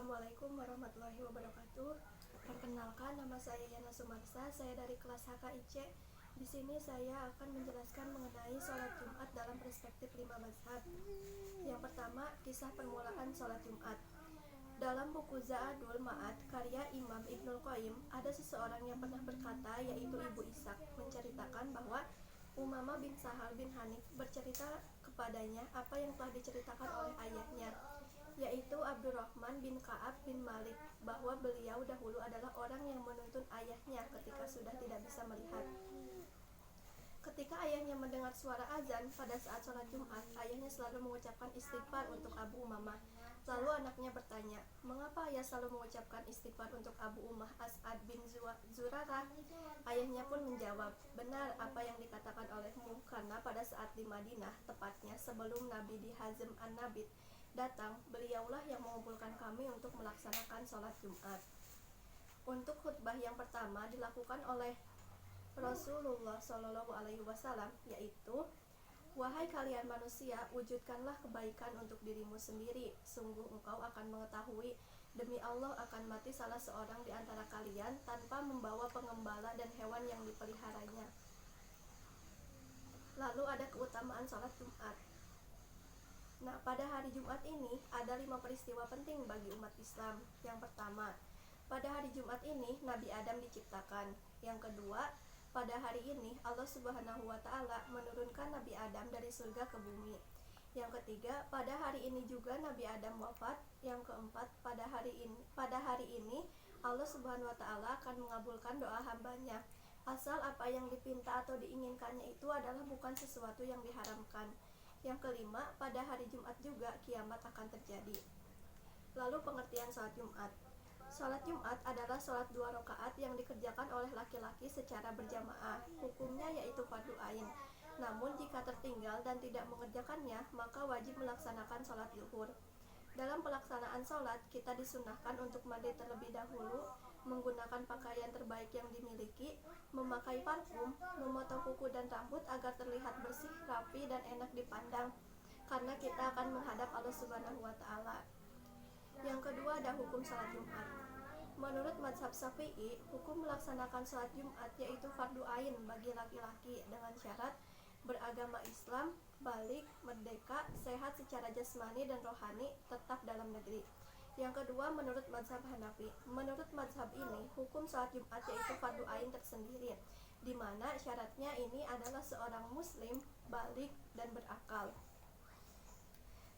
Assalamualaikum warahmatullahi wabarakatuh. Perkenalkan, nama saya Yana Sumarsa. Saya dari kelas HKIC. Di sini saya akan menjelaskan mengenai sholat Jumat dalam perspektif 5 mazhab. Yang pertama, kisah permulaan sholat Jumat. Dalam buku Za'adul Ma'ad karya Imam Ibnul Qayyim, ada seseorang yang pernah berkata, yaitu Ibu Ishaq, menceritakan bahwa Umamah bin Sahal bin Hanif bercerita kepadanya apa yang telah diceritakan oleh ayahnya, yaitu Abdurrahman bin Ka'ab bin Malik, bahwa beliau dahulu adalah orang yang menuntun ayahnya ketika sudah tidak bisa melihat. Ketika ayahnya mendengar suara azan pada saat sholat Jumat, ayahnya selalu mengucapkan istighfar untuk Abu Umamah. Lalu anaknya bertanya, mengapa ayah selalu mengucapkan istighfar untuk Abu Umamah As'ad bin Zurarah? Ayahnya pun menjawab, benar apa yang dikatakan olehmu, karena pada saat di Madinah, tepatnya sebelum Nabi di Hazm an-Nabit datang, beliaulah yang mengumpulkan kami untuk melaksanakan sholat Jumat. Untuk khutbah yang pertama dilakukan oleh Rasulullah Shallallahu Alaihi Wasallam, yaitu, wahai kalian manusia, wujudkanlah kebaikan untuk dirimu sendiri. Sungguh engkau akan mengetahui, demi Allah akan mati salah seorang di antara kalian tanpa membawa pengembala dan hewan yang dipeliharanya. Lalu ada keutamaan sholat Jumat. Nah, pada hari Jumat ini ada 5 peristiwa penting bagi umat Islam. Yang pertama, pada hari Jumat ini Nabi Adam diciptakan. Yang kedua, pada hari ini Allah Subhanahu wa Ta'ala menurunkan Nabi Adam dari surga ke bumi. Yang ketiga, pada hari ini juga Nabi Adam wafat. Yang keempat, pada hari ini Allah Subhanahu wa Ta'ala akan mengabulkan doa hambanya, asal apa yang dipinta atau diinginkannya itu adalah bukan sesuatu yang diharamkan. Yang kelima, pada hari Jumat juga kiamat akan terjadi. Lalu pengertian sholat Jumat. Sholat Jumat adalah sholat 2 rakaat yang dikerjakan oleh laki-laki secara berjamaah. Hukumnya yaitu fardu ain. Namun jika tertinggal dan tidak mengerjakannya, maka wajib melaksanakan sholat zuhur. Dalam pelaksanaan sholat, kita disunahkan untuk mandi terlebih dahulu, menggunakan pakaian terbaik yang dimiliki, memakai parfum, memotong kuku dan rambut agar terlihat bersih, rapi, dan enak dipandang, karena kita akan menghadap Allah Subhanahu wa Ta'ala. Yang kedua ada hukum sholat Jumat. Menurut mazhab Syafi'i, hukum melaksanakan sholat Jumat yaitu fardu ain bagi laki-laki dengan syarat beragama Islam, balik, merdeka, sehat secara jasmani dan rohani, tetap dalam negeri. Yang kedua, menurut mazhab Hanafi. Menurut mazhab ini, hukum sholat Jumat yaitu fardu ain tersendiri, di mana syaratnya ini adalah seorang muslim, balik, dan berakal.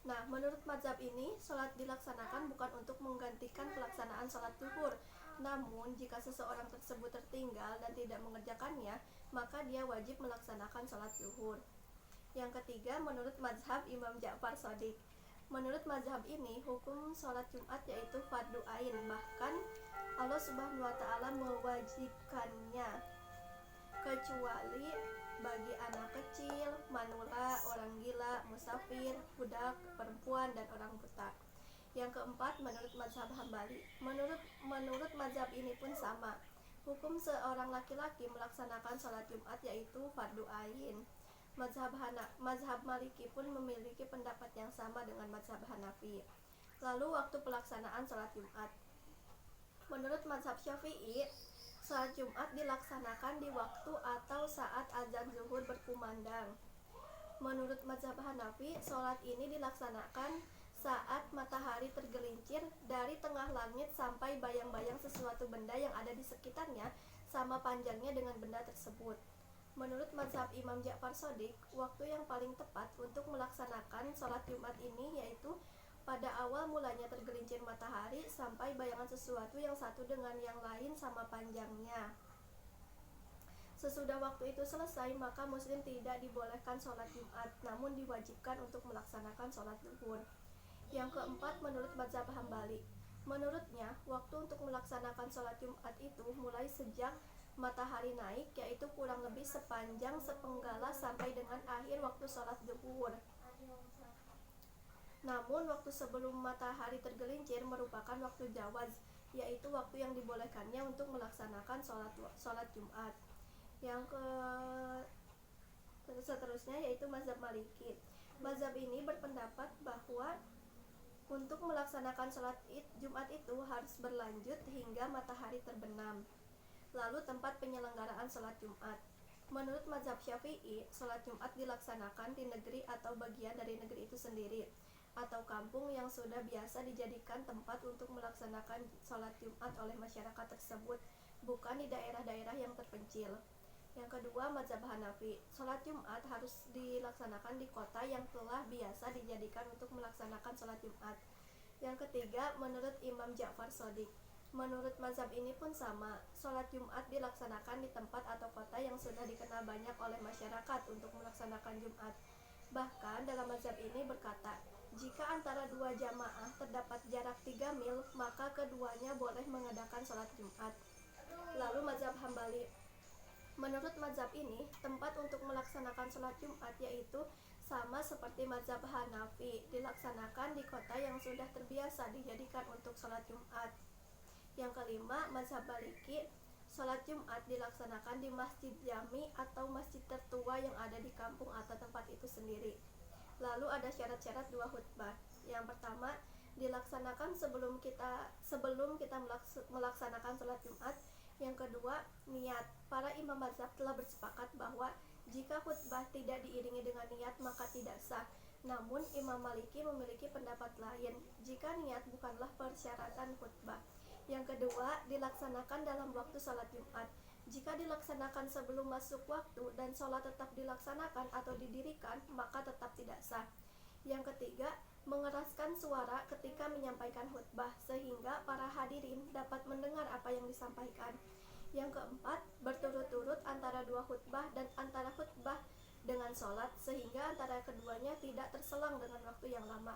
Nah, menurut mazhab ini, sholat dilaksanakan bukan untuk menggantikan pelaksanaan sholat zuhur. Namun, jika seseorang tersebut tertinggal dan tidak mengerjakannya, maka dia wajib melaksanakan sholat zuhur. Yang ketiga, menurut mazhab Imam Ja'far Shadiq. Menurut mazhab ini, hukum sholat Jumat yaitu fardu ain, bahkan Allah Subhanahu wa Ta'ala mewajibkannya, kecuali bagi anak kecil, manula, orang gila, musafir, budak, perempuan, dan orang buta. Yang keempat, menurut mazhab Hambali. Menurut mazhab ini pun sama. Hukum seorang laki-laki melaksanakan sholat Jumat yaitu fardu ain. Mazhab Maliki pun memiliki pendapat yang sama dengan mazhab Hanafi. Lalu waktu pelaksanaan sholat Jumat. Menurut mazhab Syafi'i, sholat Jumat dilaksanakan di waktu atau saat azan zuhur berkumandang. Menurut mazhab Hanafi, sholat ini dilaksanakan saat matahari tergelincir dari tengah langit sampai bayang-bayang sesuatu benda yang ada di sekitarnya sama panjangnya dengan benda tersebut. Menurut mazhab Imam Ja'far Shadiq, waktu yang paling tepat untuk melaksanakan sholat Jumat ini yaitu pada awal mulanya tergelincir matahari sampai bayangan sesuatu yang satu dengan yang lain sama panjangnya. Sesudah waktu itu selesai, maka muslim tidak dibolehkan sholat Jumat, namun diwajibkan untuk melaksanakan sholat zuhur. Yang keempat, menurut mazhab Hambali. Menurutnya, waktu untuk melaksanakan sholat Jumat itu mulai sejak matahari naik, yaitu kurang lebih sepanjang sepenggala sampai dengan akhir waktu sholat zuhur. Namun waktu sebelum matahari tergelincir merupakan waktu jawaz, yaitu waktu yang dibolehkannya untuk melaksanakan sholat Jumat. Yang seterusnya yaitu mazhab Maliki. Mazhab ini berpendapat bahwa Untuk melaksanakan sholat Jumat itu harus berlanjut hingga matahari terbenam. Lalu tempat penyelenggaraan sholat Jumat. Menurut mazhab Syafi'i, sholat Jumat dilaksanakan di negeri atau bagian dari negeri itu sendiri, atau kampung yang sudah biasa dijadikan tempat untuk melaksanakan sholat Jumat oleh masyarakat tersebut, bukan di daerah-daerah yang terpencil. Yang kedua, mazhab Hanafi, sholat Jumat harus dilaksanakan di kota yang telah biasa dijadikan untuk melaksanakan sholat Jumat. Yang ketiga, menurut Imam Ja'far Shadiq, menurut mazhab ini pun sama, sholat Jumat dilaksanakan di tempat atau kota yang sudah dikenal banyak oleh masyarakat untuk melaksanakan Jumat. Bahkan dalam mazhab ini berkata, jika antara dua jamaah terdapat jarak 3 mil, maka keduanya boleh mengadakan sholat Jumat. Lalu mazhab Hambali, menurut mazhab ini, tempat untuk melaksanakan sholat Jumat yaitu sama seperti mazhab Hanafi, dilaksanakan di kota yang sudah terbiasa dijadikan untuk sholat Jumat. Yang kelima, mazhab Maliki, sholat Jumat dilaksanakan di masjid jami atau masjid tertua yang ada di kampung atau tempat itu sendiri. Lalu ada syarat-syarat dua khutbah. Yang pertama, dilaksanakan sebelum kita melaksanakan sholat Jumat. Yang kedua, niat. Para imam mazhab telah bersepakat bahwa jika khutbah tidak diiringi dengan niat maka tidak sah. Namun Imam Maliki memiliki pendapat lain, jika niat bukanlah persyaratan khutbah. Yang kedua, dilaksanakan dalam waktu sholat Jumat. Jika dilaksanakan sebelum masuk waktu dan sholat tetap dilaksanakan atau didirikan, maka tetap tidak sah. Yang ketiga, mengeraskan suara ketika menyampaikan khutbah sehingga para hadirin dapat mendengar apa yang disampaikan. Yang keempat, berturut-turut antara dua khutbah dan antara khutbah dengan sholat sehingga antara keduanya tidak terselang dengan waktu yang lama.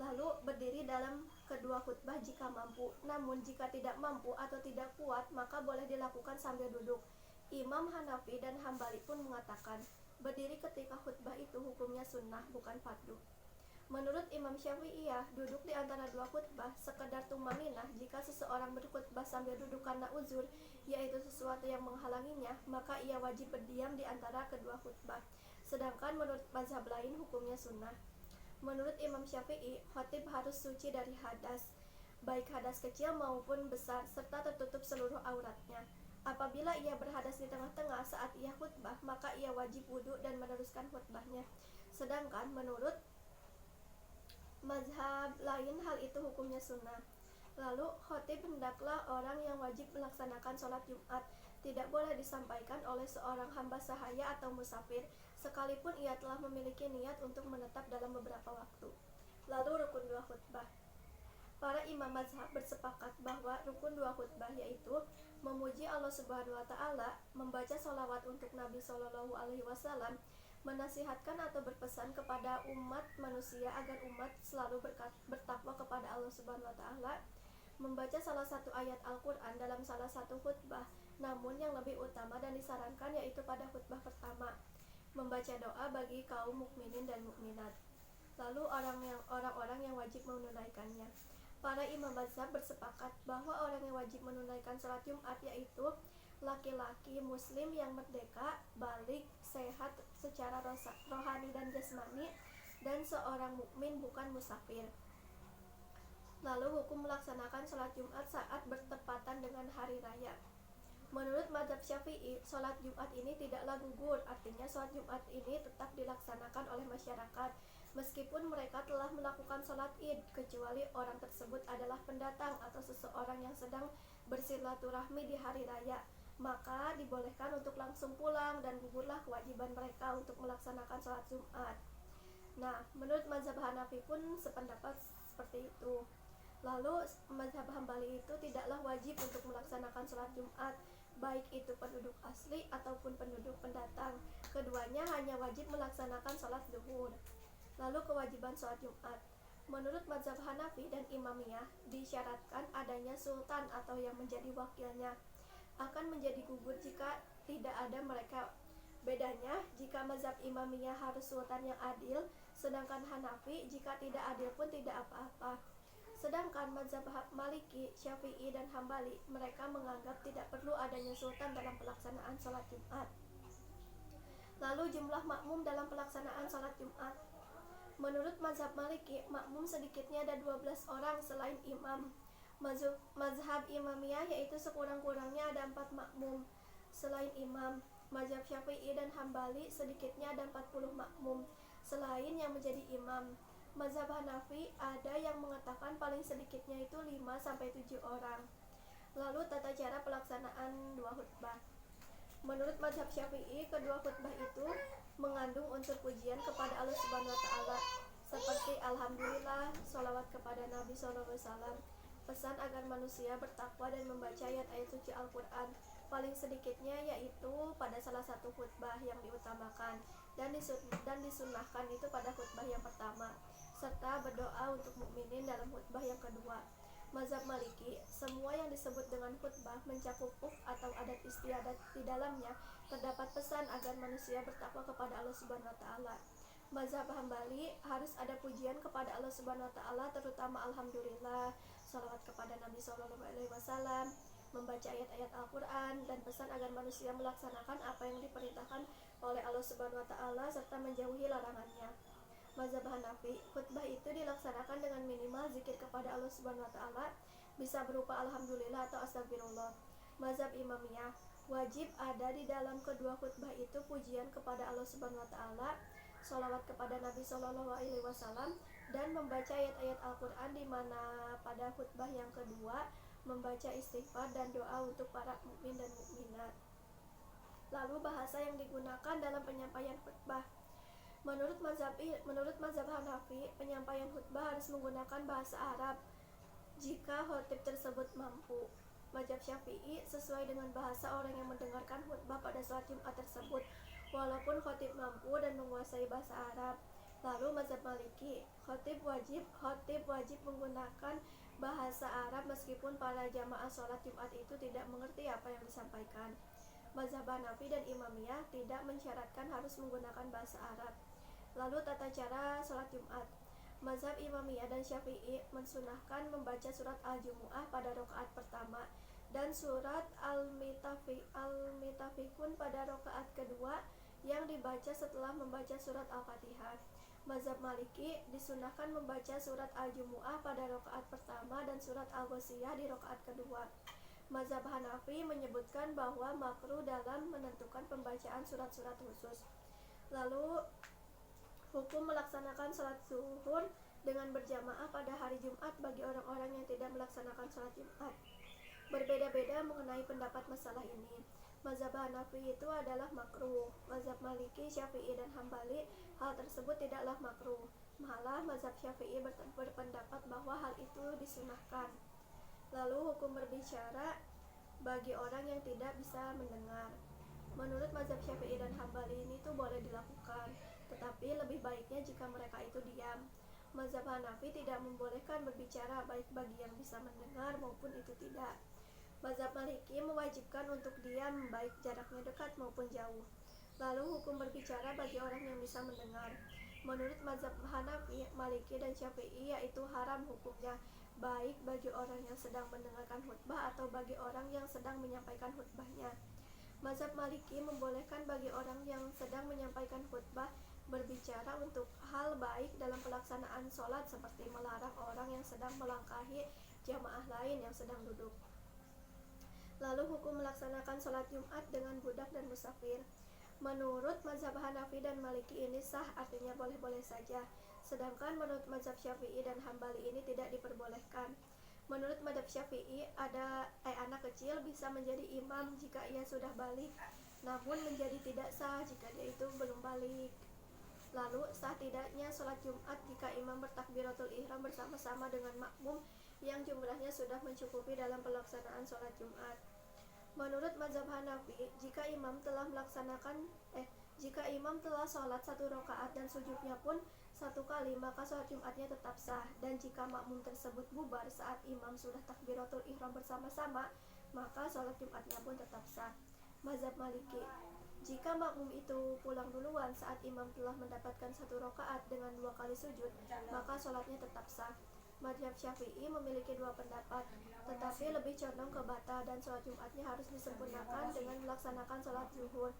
Lalu berdiri dalam kedua khutbah jika mampu, namun jika tidak mampu atau tidak kuat maka boleh dilakukan sambil duduk. Imam Hanafi dan Hambali pun mengatakan, berdiri ketika khutbah itu hukumnya sunnah bukan fardu. Menurut Imam Syafi'iyah, duduk di antara dua khutbah sekedar tumaninah. Jika seseorang berkhutbah sambil duduk karena uzur, yaitu sesuatu yang menghalanginya, maka ia wajib berdiam di antara kedua khutbah. Sedangkan menurut mazhab lain hukumnya sunnah. Menurut Imam Syafi'i, khatib harus suci dari hadas, baik hadas kecil maupun besar, serta tertutup seluruh auratnya. Apabila ia berhadas di tengah-tengah saat ia khutbah, maka ia wajib wudhu dan meneruskan khutbahnya. Sedangkan menurut mazhab lain hal itu hukumnya sunnah. Lalu khatib hendaklah orang yang wajib melaksanakan sholat Jumat, tidak boleh disampaikan oleh seorang hamba sahaya atau musafir, sekalipun ia telah memiliki niat untuk menetap dalam beberapa waktu. Lalu rukun dua khutbah. Para imam mazhab bersepakat bahwa rukun dua khutbah yaitu memuji Allah Subhanahu wa Ta'ala, membaca sholawat untuk Nabi Shallallahu Alaihi Wasallam, menasihatkan atau berpesan kepada umat manusia agar umat selalu bertakwa kepada Allah Subhanahu wa Ta'ala, membaca salah satu ayat Al-Quran dalam salah satu khutbah, namun yang lebih utama dan disarankan yaitu pada khutbah pertama, membaca doa bagi kaum mukminin dan mukminat. Lalu orang-orang yang wajib menunaikannya. Para imam mazhab bersepakat bahwa orang yang wajib menunaikan sholat Jumat yaitu laki-laki muslim yang merdeka, balik, sehat secara rohani dan jasmani, dan seorang mukmin bukan musafir. Lalu hukum melaksanakan sholat Jumat saat bertepatan dengan hari raya. Menurut mazhab Syafi'i, sholat Jumat ini tidaklah gugur, artinya sholat Jumat ini tetap dilaksanakan oleh masyarakat meskipun mereka telah melakukan sholat id, kecuali orang tersebut adalah pendatang atau seseorang yang sedang bersilaturahmi di hari raya, maka dibolehkan untuk langsung pulang dan gugurlah kewajiban mereka untuk melaksanakan sholat Jumat. Nah, menurut mazhab Hanafi pun sependapat seperti itu. Lalu mazhab Hambali itu tidaklah wajib untuk melaksanakan sholat Jumat, baik itu penduduk asli ataupun penduduk pendatang. Keduanya hanya wajib melaksanakan sholat zuhur. Lalu kewajiban sholat Jumat. Menurut mazhab Hanafi dan Imamiyah, disyaratkan adanya sultan atau yang menjadi wakilnya. Akan menjadi gugur jika tidak ada mereka. Bedanya, jika mazhab Imamiyah harus sultan yang adil, sedangkan Hanafi jika tidak adil pun tidak apa-apa. Sedangkan mazhab Maliki, Syafi'i, dan Hambali, mereka menganggap tidak perlu adanya sultan dalam pelaksanaan sholat Jumat. Lalu jumlah makmum dalam pelaksanaan sholat Jumat. Menurut mazhab Maliki, makmum sedikitnya ada 12 orang selain imam. Mazhab Imamiyah yaitu sekurang-kurangnya ada 4 makmum selain imam. Mazhab Syafi'i dan Hambali sedikitnya ada 40 makmum selain yang menjadi imam. Mazhab Hanafi ada yang mengatakan paling sedikitnya itu 5-7 orang. Lalu tata cara pelaksanaan dua khutbah. Menurut mazhab Syafi'i, kedua khutbah itu mengandung unsur pujian kepada Allah Subhanahu wa taala seperti alhamdulillah, sholawat kepada Nabi SAW, pesan agar manusia bertakwa dan membaca ayat-ayat suci Al-Qur'an. Paling sedikitnya yaitu pada salah satu khutbah yang diutamakan dan disunnahkan itu pada khutbah yang pertama, serta berdoa untuk mukminin dalam khutbah yang kedua. Mazhab Maliki, semua yang disebut dengan khutbah mencakup atau adat istiadat di dalamnya terdapat pesan agar manusia bertakwa kepada Allah Subhanahu wa taala. Mazhab Hambali, harus ada pujian kepada Allah Subhanahu wa taala, terutama alhamdulillah, salawat kepada Nabi SAW, membaca ayat-ayat Al-Qur'an dan pesan agar manusia melaksanakan apa yang diperintahkan oleh Allah Subhanahu wa taala serta menjauhi larangannya. Mazhab Hanafi, khutbah itu dilaksanakan dengan minimal zikir kepada Allah Subhanahu wa taala, bisa berupa alhamdulillah atau astagfirullah. Mazhab Imamiyah, wajib ada di dalam kedua khutbah itu pujian kepada Allah Subhanahu wa taala, sholawat kepada Nabi SAW, dan membaca ayat-ayat Al-Qur'an, di mana pada khutbah yang kedua membaca istighfar dan doa untuk para mukmin dan mukminat. Lalu bahasa yang digunakan dalam penyampaian khutbah. Menurut mazhab Hanafi, penyampaian khutbah harus menggunakan bahasa Arab jika khatib tersebut mampu. Mazhab Syafi'i, sesuai dengan bahasa orang yang mendengarkan khutbah pada salat Jumat tersebut, walaupun khatib mampu dan menguasai bahasa Arab. Lalu mazhab Maliki, khatib wajib menggunakan bahasa Arab meskipun para jamaah sholat Jumat itu tidak mengerti apa yang disampaikan. Mazhab Hanafi dan Imamiyah tidak mensyaratkan harus menggunakan bahasa Arab. Lalu tata cara sholat Jumat. Mazhab Imamiyah dan Syafi'i mensunahkan membaca surat Al-Jumu'ah pada rakaat pertama dan surat Al-Mitafikun pada rakaat kedua yang dibaca setelah membaca surat Al-Fatihah. Mazhab Maliki disunahkan membaca surat Al-Jumu'ah pada rakaat pertama dan surat Al-Ghasyiyah di rakaat kedua. Mazhab Hanafi menyebutkan bahwa makruh dalam menentukan pembacaan surat-surat khusus. Lalu hukum melaksanakan sholat zuhur dengan berjamaah pada hari Jumat bagi orang-orang yang tidak melaksanakan sholat Jumat. Berbeda-beda mengenai pendapat masalah ini. Mazhab Hanafi itu adalah makruh. Mazhab Maliki, Syafi'i, dan Hambali, hal tersebut tidaklah makruh. Malah mazhab Syafi'i berpendapat bahwa hal itu disunahkan. Lalu hukum berbicara bagi orang yang tidak bisa mendengar. Menurut mazhab Syafi'i dan Hambali ini tuh boleh dilakukan, tetapi lebih baiknya jika mereka itu diam. Mazhab Hanafi tidak membolehkan berbicara baik bagi yang bisa mendengar maupun itu tidak. Mazhab Maliki mewajibkan untuk diam baik jaraknya dekat maupun jauh. Lalu hukum berbicara bagi orang yang bisa mendengar. Menurut mazhab Hanafi, Maliki, dan Syafi'i yaitu haram hukumnya, baik bagi orang yang sedang mendengarkan khutbah atau bagi orang yang sedang menyampaikan khutbahnya. Mazhab Maliki membolehkan bagi orang yang sedang menyampaikan khutbah berbicara untuk hal baik dalam pelaksanaan sholat, seperti melarang orang yang sedang melangkahi jamaah lain yang sedang duduk. Lalu hukum melaksanakan sholat Jumat dengan budak dan musafir. Menurut mazhab Hanafi dan Maliki ini sah, artinya boleh-boleh saja. Sedangkan menurut mazhab Syafi'i dan Hambali ini tidak diperbolehkan. Menurut mazhab Syafi'i, anak kecil bisa menjadi imam jika ia sudah balik, namun menjadi tidak sah jika dia itu belum balik. Lalu sah tidaknya sholat Jumat jika imam bertakbiratul ihram bersama-sama dengan makmum yang jumlahnya sudah mencukupi dalam pelaksanaan sholat Jumat. Menurut mazhab Hanafi, jika imam telah sholat 1 rakaat dan sujudnya pun 1 kali, maka sholat Jumatnya tetap sah. Dan jika makmum tersebut bubar saat imam sudah takbiratul ihram bersama-sama, maka sholat Jumatnya pun tetap sah. Mazhab Maliki, jika makmum itu pulang duluan saat imam telah mendapatkan 1 rakaat dengan 2 kali sujud, maka sholatnya tetap sah. Mazhab Syafi'i memiliki 2 pendapat, tetapi lebih condong ke bata dan sholat Jumatnya harus disempurnakan dengan melaksanakan sholat zuhur.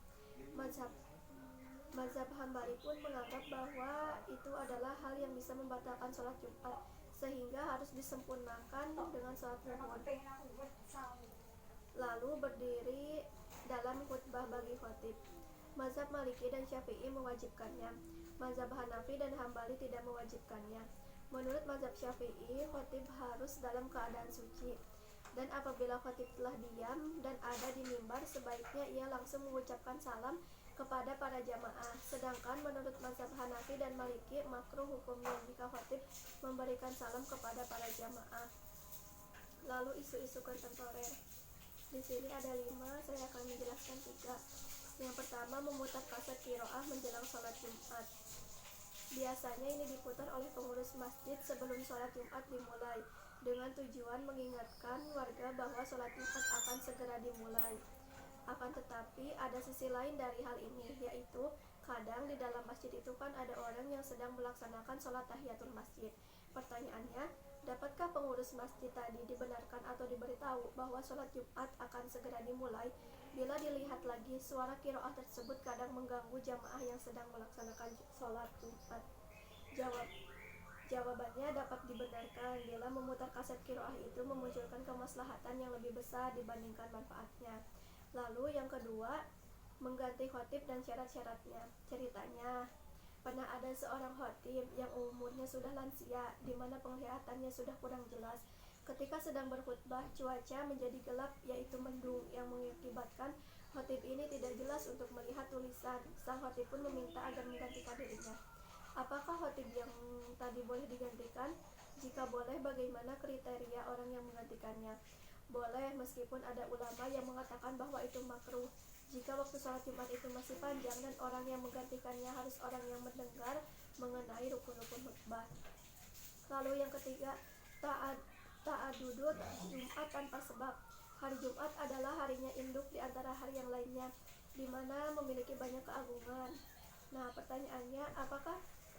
Mazhab Hambali pun menganggap bahwa itu adalah hal yang bisa membatalkan sholat Jumat, sehingga harus disempurnakan dengan sholat zuhur, lalu berdiri dalam khutbah bagi khatib. Mazhab Maliki dan Syafi'i mewajibkannya. Mazhab Hanafi dan Hambali tidak mewajibkannya. Menurut mazhab Syafi'i, khatib harus dalam keadaan suci, dan apabila khatib telah diam dan ada di mimbar, sebaiknya ia langsung mengucapkan salam kepada para jamaah. Sedangkan menurut mazhab Hanafi dan Maliki, makruh hukumnya jika khatib memberikan salam kepada para jamaah. Lalu isu-isu kontemporer. Di sini ada 5, saya akan menjelaskan 3. Yang pertama, memutar kaset qiraah menjelang sholat Jumat. Biasanya ini diputar oleh pengurus masjid sebelum sholat Jumat dimulai, dengan tujuan mengingatkan warga bahwa sholat Jumat akan segera dimulai. Akan tetapi, ada sisi lain dari hal ini, yaitu kadang di dalam masjid itu kan ada orang yang sedang melaksanakan sholat tahiyatul masjid. Pertanyaannya, dapatkah pengurus masjid tadi dibenarkan atau diberitahu bahwa sholat Jumat akan segera dimulai? Bila dilihat lagi, suara qiraah tersebut kadang mengganggu jamaah yang sedang melaksanakan sholat Jumat. Jawabannya dapat dibenarkan bila memutar kaset qiraah itu memunculkan kemaslahatan yang lebih besar dibandingkan manfaatnya. Lalu yang kedua, mengganti khatib dan syarat-syaratnya. Ceritanya, pernah ada seorang khatib yang umurnya sudah lansia, di mana penglihatannya sudah kurang jelas. Ketika sedang berkhutbah, cuaca menjadi gelap, yaitu mendung, yang mengakibatkan khatib ini tidak jelas untuk melihat tulisan. Sang khatib pun meminta agar menggantikan dirinya. Apakah khatib yang tadi boleh digantikan? Jika boleh, bagaimana kriteria orang yang menggantikannya? Boleh, meskipun ada ulama yang mengatakan bahwa itu makruh. Jika waktu sholat Jumat itu masih panjang dan orang yang menggantikannya harus orang yang mendengar mengenai rukun-rukun khutbah. Lalu yang ketiga, ta'adudud Jumat tanpa sebab. Hari Jumat adalah harinya induk di antara hari yang lainnya, di mana memiliki banyak keagungan. Nah, pertanyaannya,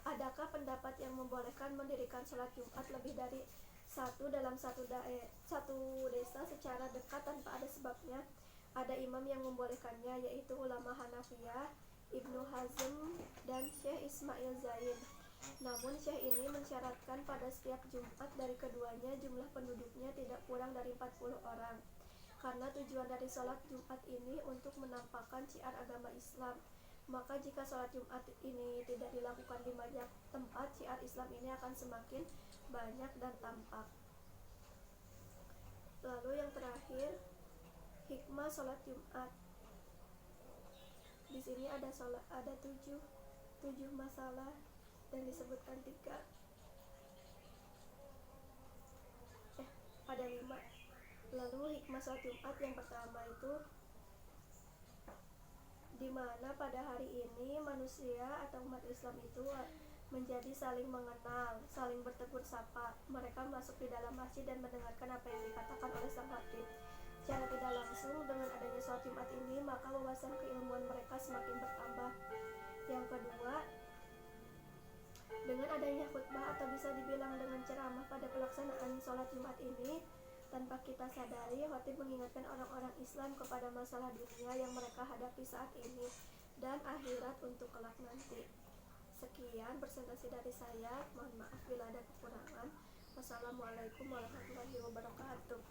adakah pendapat yang membolehkan mendirikan sholat Jumat lebih dari satu dalam satu desa secara dekat tanpa ada sebabnya? Ada imam yang membolehkannya, yaitu ulama Hanafiyah, Ibnu Hazm, dan Syekh Ismail Zaid. Namun Syekh ini mensyaratkan pada setiap Jumat dari keduanya jumlah penduduknya tidak kurang dari 40 orang. Karena tujuan dari sholat Jumat ini untuk menampakkan syiar agama Islam, maka jika sholat Jumat ini tidak dilakukan di banyak tempat, syiar Islam ini akan semakin banyak dan tampak. Lalu yang terakhir, hikmah sholat Jumat. Di sini ada 7 masalah dan disebutkan 3. Ada 5. Lalu hikmah sholat Jumat yang pertama itu, di mana pada hari ini manusia atau umat Islam itu menjadi saling mengenal, saling bertegur sapa. Mereka masuk di dalam masjid dan mendengarkan apa yang dikatakan oleh sang khatib. Secara tidak langsung, dengan adanya sholat Jumat ini, maka wawasan keilmuan mereka semakin bertambah. Yang kedua, dengan adanya khutbah atau bisa dibilang dengan ceramah pada pelaksanaan sholat Jumat ini, tanpa kita sadari, khatib mengingatkan orang-orang Islam kepada masalah dunia yang mereka hadapi saat ini dan akhirat untuk kelak nanti. Sekian presentasi dari saya. Mohon maaf bila ada kekurangan. Wassalamualaikum warahmatullahi wabarakatuh.